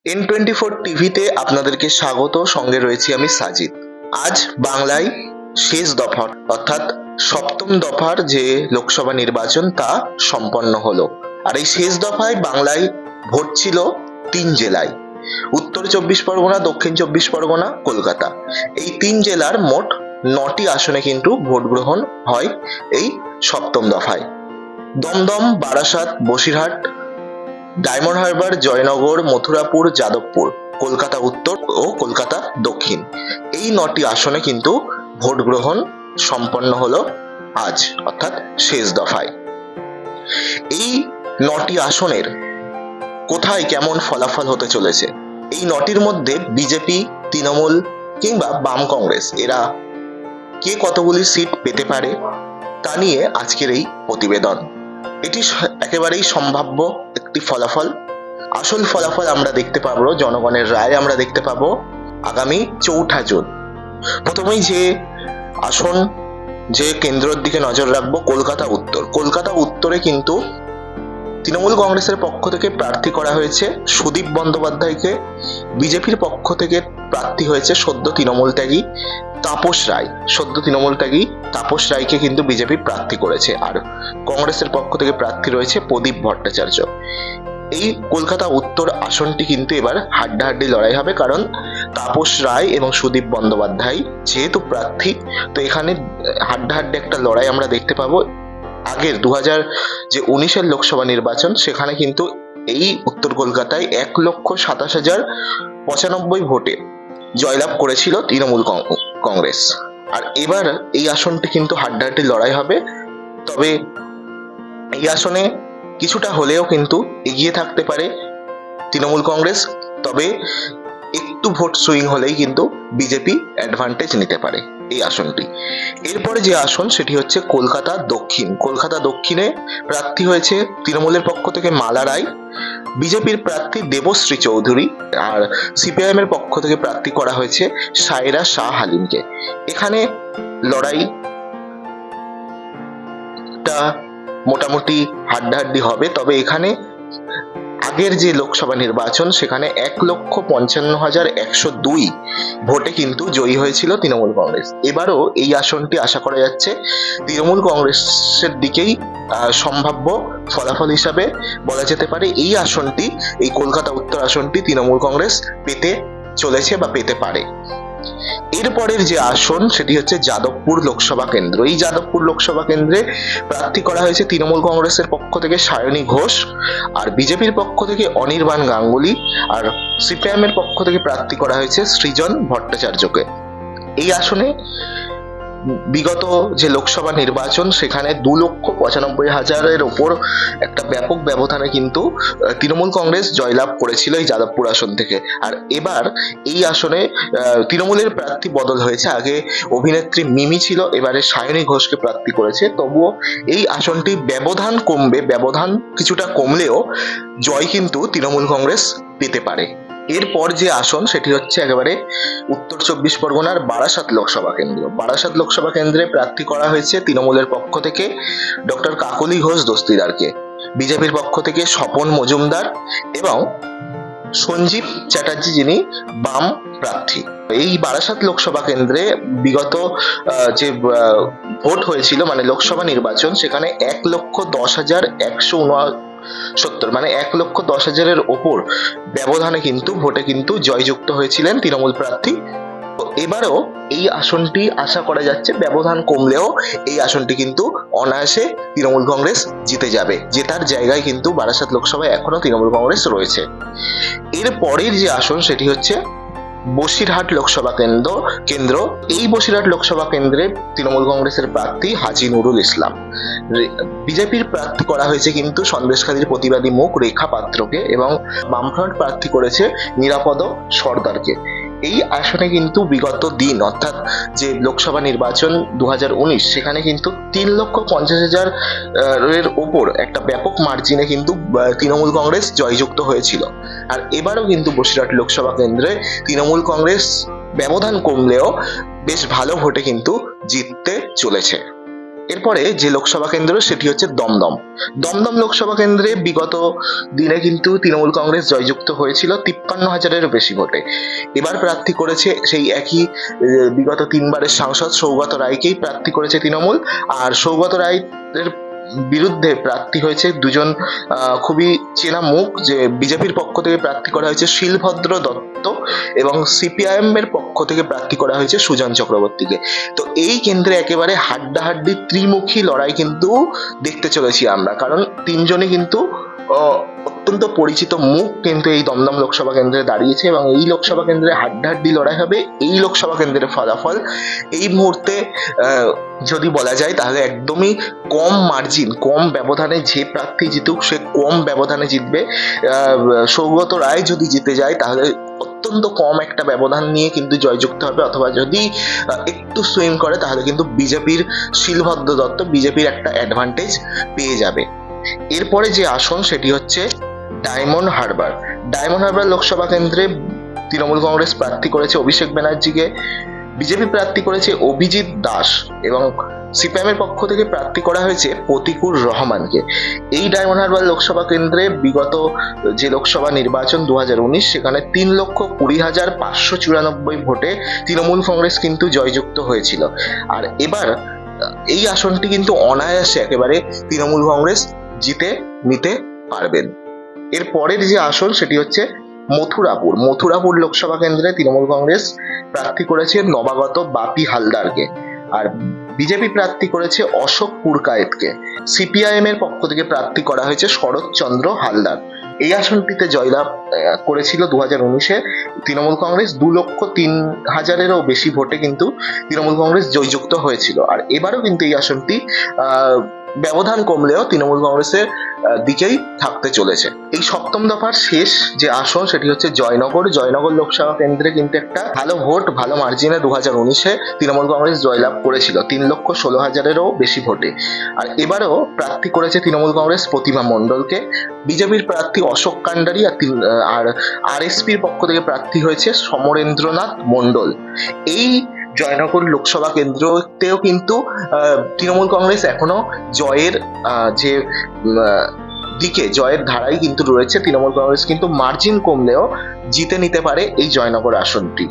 N24 টিভিতে আপনাদেরকে স্বাগত। সঙ্গে রয়েছি আমি সাজিদ। আজ বাংলায় শেষ দফার অর্থাৎ সপ্তম দফার যে লোকসভা নির্বাচন তা সম্পন্ন হলো। আর এই শেষ দফায় বাংলায় ভোট ছিল 3 জেলায়, উত্তর 24 পরগনা, দক্ষিণ 24 পরগনা, কলকাতা। এই 3 জেলার মোট 9টি আসনে কিন্তু ভোট গ্রহণ হয় এই সপ্তম দফায়। দমদম, বারাসাত, বসিরহাট, ডায়মন্ড হারবার, জয়নগর, মথুরাপুর, যাদবপুর, কলকাতা উত্তর ও কলকাতা দক্ষিণ, এই 9টি আসনে কিন্তু ভোট গ্রহণ সম্পন্ন হলো আজ অর্থাৎ শেষ দফায়। এই 9টি আসনের কোথায় কেমন ফলাফল হতে চলেছে, এই 9টির মধ্যে বিজেপি, তৃণমূল কিংবা বাম কংগ্রেস এরা কে কতগুলি সিট পেতে পারে তা নিয়ে আজকের এই প্রতিবেদন। এটি একেবারেই সম্ভাব্য একটি ফলাফল। আসল ফলাফল আমরা দেখতে পাবো, জনগণের রায় আমরা দেখতে পাবো আগামী 4 জুন। প্রথমেই যে আসন, যে কেন্দ্রের দিকে নজর রাখবো, কলকাতা উত্তর। কলকাতা উত্তরে কিন্তু তৃণমূল কংগ্রেসের পক্ষ থেকে প্রার্থী করা হয়েছে সুদীপ বন্দ্যোপাধ্যায়কে। বিজেপির পক্ষ থেকে প্রার্থী হয়েছে সদ্য তৃণমূল ত্যাগী তাপস রায়। সদ্য তৃণমূল ত্যাগী তাপস রায়কে কিন্তু বিজেপি প্রার্থী করেছে। আর কংগ্রেসের পক্ষ থেকে প্রার্থী রয়েছে প্রদীপ ভট্টাচার্য। এই কলকাতা উত্তর আসনটি কিন্তু এবার হাড্ডাহাড্ডি লড়াই হবে, কারণ তাপস রায় এবং সুদীপ বন্দ্যোপাধ্যায় যেহেতু প্রার্থী, তো এখানে হাড্ডাহাড্ডি একটা লড়াই আমরা দেখতে পাবো। আগের 2019 লোকসভা নির্বাচন, সেখানে কিন্তু এই উত্তর কলকাতায় 1,27,095 ভোটে জয়লাভ করেছিল তৃণমূল কংগ্রেস। আর এবার এই আসনটি কিন্তু হাড্ডাহাড্ডি লড়াই হবে। তবে এই আসনে কিছুটা হলেও কিন্তু এগিয়ে থাকতে পারে তৃণমূল কংগ্রেস, তবে একটু ভোট সুইং হলেই কিন্তু বিজেপি অ্যাডভান্টেজ নিতে পারে এই আসনটি। এরপরে যে আসন সেটি হচ্ছে কলকাতা দক্ষিণ। কলকাতা দক্ষিণে প্রার্থী হয়েছে তৃণমূলের পক্ষ থেকে মালা রায়, বিজেপির প্রার্থী দেবশ্রী চৌধুরী, আর সিপিআইএম এর পক্ষ থেকে প্রার্থী করা হয়েছে সায়রা শাহ হালিমকে। এখানে লড়াইটা মোটামুটি হাড্ডাহাড্ডি হবে। তবে এখানে আগের যে লোকসভা নির্বাচন, সেখানে 1,55,102 ভোটে কিন্তু জয়ী হয়েছিল তৃণমূল কংগ্রেস। এবারও এই আসনটি আশা করা যাচ্ছে তৃণমূল কংগ্রেসের দিকেই সম্ভাব্য ফলাফল হিসাবে বলা যেতে পারে। এই আসনটি, এই কলকাতা উত্তর আসনটি তৃণমূল কংগ্রেস পেতে চলেছে বা পেতে পারে। এরপরের যে আসন সেটি হচ্ছে যাদবপুর লোকসভা কেন্দ্র। এই যাদবপুর লোকসভা কেন্দ্রে প্রার্থী করা হয়েছে তৃণমূল কংগ্রেসের পক্ষ থেকে সায়নী ঘোষ, আর বিজেপির পক্ষ থেকে অনির্বাণ গাঙ্গুলি, আর সিপিআইএম এর পক্ষ থেকে প্রার্থী করা হয়েছে সৃজন ভট্টাচার্যকে। এই আসনে বিগত যে লোকসভা নির্বাচন, সেখানে 2,95,000-এর ওপর একটা ব্যাপক ব্যবধানে কিন্তু তৃণমূল কংগ্রেস জয়লাভ করেছিল এই যাদবপুর আসন থেকে। আর এবার এই আসনে তৃণমূলের প্রার্থী বদল হয়েছে। আগে অভিনেত্রী মিমি ছিল, এবারে সায়নী ঘোষকে প্রার্থী করেছে। তবুও এই আসনটি ব্যবধান কমবে, ব্যবধান কিছুটা কমলেও জয় কিন্তু তৃণমূল কংগ্রেস পেতে পারে। এরপর যে আসন সেটি হচ্ছে একেবারে উত্তর 24 পরগনার বারাসাত লোকসভা কেন্দ্র। বারাসাত লোকসভা কেন্দ্রে প্রার্থী করা হয়েছে তৃণমূলের পক্ষ থেকে ডক্টর কাকলি ঘোষ দস্তিদারকে, বিজেপির পক্ষ থেকে স্বপন মজুমদার এবং সঞ্জীব চ্যাটার্জি, যিনি বাম প্রার্থী। এই বারাসাত লোকসভা কেন্দ্রে বিগত যে ভোট হয়েছিল, মানে লোকসভা নির্বাচন, সেখানে 1,10,169, মানে 1,10,000-এর ওপর ব্যবধানে কিন্তু ভোটে কিন্তু জয়যুক্ত হয়েছিলেন তৃণমূল প্রার্থী। এবারও এই আসনটি আশা করা যাচ্ছে ব্যবধান কমলেও এই আসনটি কিন্তু অনায়াসে তৃণমূল কংগ্রেস জিতে যাবে। জেতার জায়গায় কিন্তু বারাসাত লোকসভায় এখনো তৃণমূল কংগ্রেস রয়েছে। এর পরের যে আসন সেটি হচ্ছে বসিরহাট লোকসভা কেন্দ্র। এই বসিরহাট লোকসভা কেন্দ্রে তৃণমূল কংগ্রেসের প্রার্থী হাজী নুরুল ইসলাম। বিজেপির প্রার্থী করা হয়েছে কিন্তু সন্দেশখালীর প্রতিবাদী মুখ রেখা পাত্রকে, এবং বামফ্রন্ট প্রার্থী করেছে নিরাপদ সর্দারকে। এই আসনে কিন্তু বিগত দিন, অর্থাৎ যে লোকসভা নির্বাচন 2019, সেখানে কিন্তু 3,50,000 এর ওপর একটা ব্যাপক মার্জিনে কিন্তু তৃণমূল কংগ্রেস জয়যুক্ত হয়েছিল। আর এবারও কিন্তু বসিরহাট লোকসভা কেন্দ্রে তৃণমূল কংগ্রেস ব্যবধান কমলেও বেশ ভালো ভোটে কিন্তু জিততে চলেছে। এরপরে যে লোকসভা কেন্দ্র সেটি হচ্ছে দমদম। দমদম লোকসভা কেন্দ্রে বিগত দিনে কিন্তু তৃণমূল কংগ্রেস জয়যুক্ত হয়েছিল 53,000-এরও বেশি ভোটে। এবার প্রার্থী করেছে সেই একই বিগত 3বারের সাংসদ সৌগত রায়কেই প্রার্থী করেছে তৃণমূল। আর সৌগত রায়ের বিরুদ্ধে প্রার্থী হয়েছে দুজন খুবই চেনা মুখ। যে বিজেপির পক্ষ থেকে প্রার্থী করা হয়েছে শিলভদ্র দত্ত এবং সিপিআইএম এর পক্ষ থেকে প্রার্থী করা হয়েছে সুজন চক্রবর্তীকে। তো এই কেন্দ্রে একেবারে হাড্ডাহাড্ডি ত্রিমুখী লড়াই কিন্তু দেখতে চলেছি আমরা, কারণ তিনজনই কিন্তু অত্যন্ত পরিচিত মুখ কিন্তু এই দমদম লোকসভা কেন্দ্রে দাঁড়িয়েছে এবং এই লোকসভা কেন্দ্রে হাড্ডাহাড্ডি লড়াই হবে। এই লোকসভা কেন্দ্রের ফলাফল এই মুহূর্তে যদি বলা যায় তাহলে একদমই কম মার্জিন, কম ব্যবধানে যে প্রার্থী জিতুক সে কম ব্যবধানে জিতবে। সৌগত রায় যদি জিতে যায় তাহলে অত্যন্ত কম একটা ব্যবধান নিয়ে কিন্তু জয়যুক্ত হবে, অথবা যদি একটু সুইং করে তাহলে কিন্তু বিজেপির শিলভদ্র দত্ত বিজেপির একটা অ্যাডভান্টেজ পেয়ে যাবে। এরপরে যে আসন সেটি হচ্ছে ডায়মন্ড হারবার। ডায়মন্ড হারবার লোকসভা কেন্দ্রে তৃণমূল কংগ্রেস প্রার্থী করেছে অভিষেক ব্যানার্জিকে, বিজেপি প্রার্থী করেছে অভিজিৎ দাস এবং সিপিএম এর পক্ষ থেকে প্রার্থী করা হয়েছে প্রতিকুর রহমানকে। এই ডায়মন্ড হারবার লোকসভা কেন্দ্রে বিগত যে লোকসভা নির্বাচন 2019 সেখানে 3,20,594 ভোটে তৃণমূল কংগ্রেস কিন্তু জয়যুক্ত হয়েছিল। আর এবার এই আসনটি কিন্তু অনায়াসে একেবারে তৃণমূল কংগ্রেস জিতে নিতে পারবেন। এর পরের যে আসন সেটি হচ্ছে মথুরাপুর লোকসভা কেন্দ্রে তৃণমূল কংগ্রেস প্রার্থী করেছে নবাগত বাপি হালদারকে, আর বিজেপি প্রার্থী করেছে অশোক পুরকায়েতকে। সিপিআইএম এর পক্ষ থেকে প্রার্থী করা হয়েছে শরৎচন্দ্র হালদার। এই আসনটিতে জয়লাভ করেছিল 2019-এ তৃণমূল কংগ্রেস। 2,03,000-এরও বেশি ভোটে কিন্তু তৃণমূল কংগ্রেস জয়যুক্ত হয়েছিল। আর এবারও কিন্তু এই আসনটি ব্যবধান কমলেও তৃণমূল কংগ্রেসের দিকেই থাকতে চলেছে। এই সপ্তম দফার শেষ যে আসন সেটি হচ্ছে জয়নগর লোকসভা কেন্দ্রে কিন্তু একটা ভালো ভোট, ভালো মার্জিনে 2019-এ তৃণমূল কংগ্রেস জয়লাভ করেছিল 3,16,000-এরও বেশি ভোটে। আর এবারও প্রার্থী করেছে তৃণমূল কংগ্রেস প্রতিমা মণ্ডলকে, বিজেপির প্রার্থী অশোক কান্ডারি আর আরএসপির পক্ষ থেকে প্রার্থী হয়েছে সমরেন্দ্রনাথ মণ্ডল। এই জয়নগর লোকসভা কেন্দ্রতেও কিন্তু তৃণমূল কংগ্রেস এখনো জয়ের যে দিকে, জয়ের ধারাই কিন্তু রয়েছে। তৃণমূল কংগ্রেস কিন্তু মার্জিন কমলেও জিতে নিতে পারে এই জয়নগর আসনটি।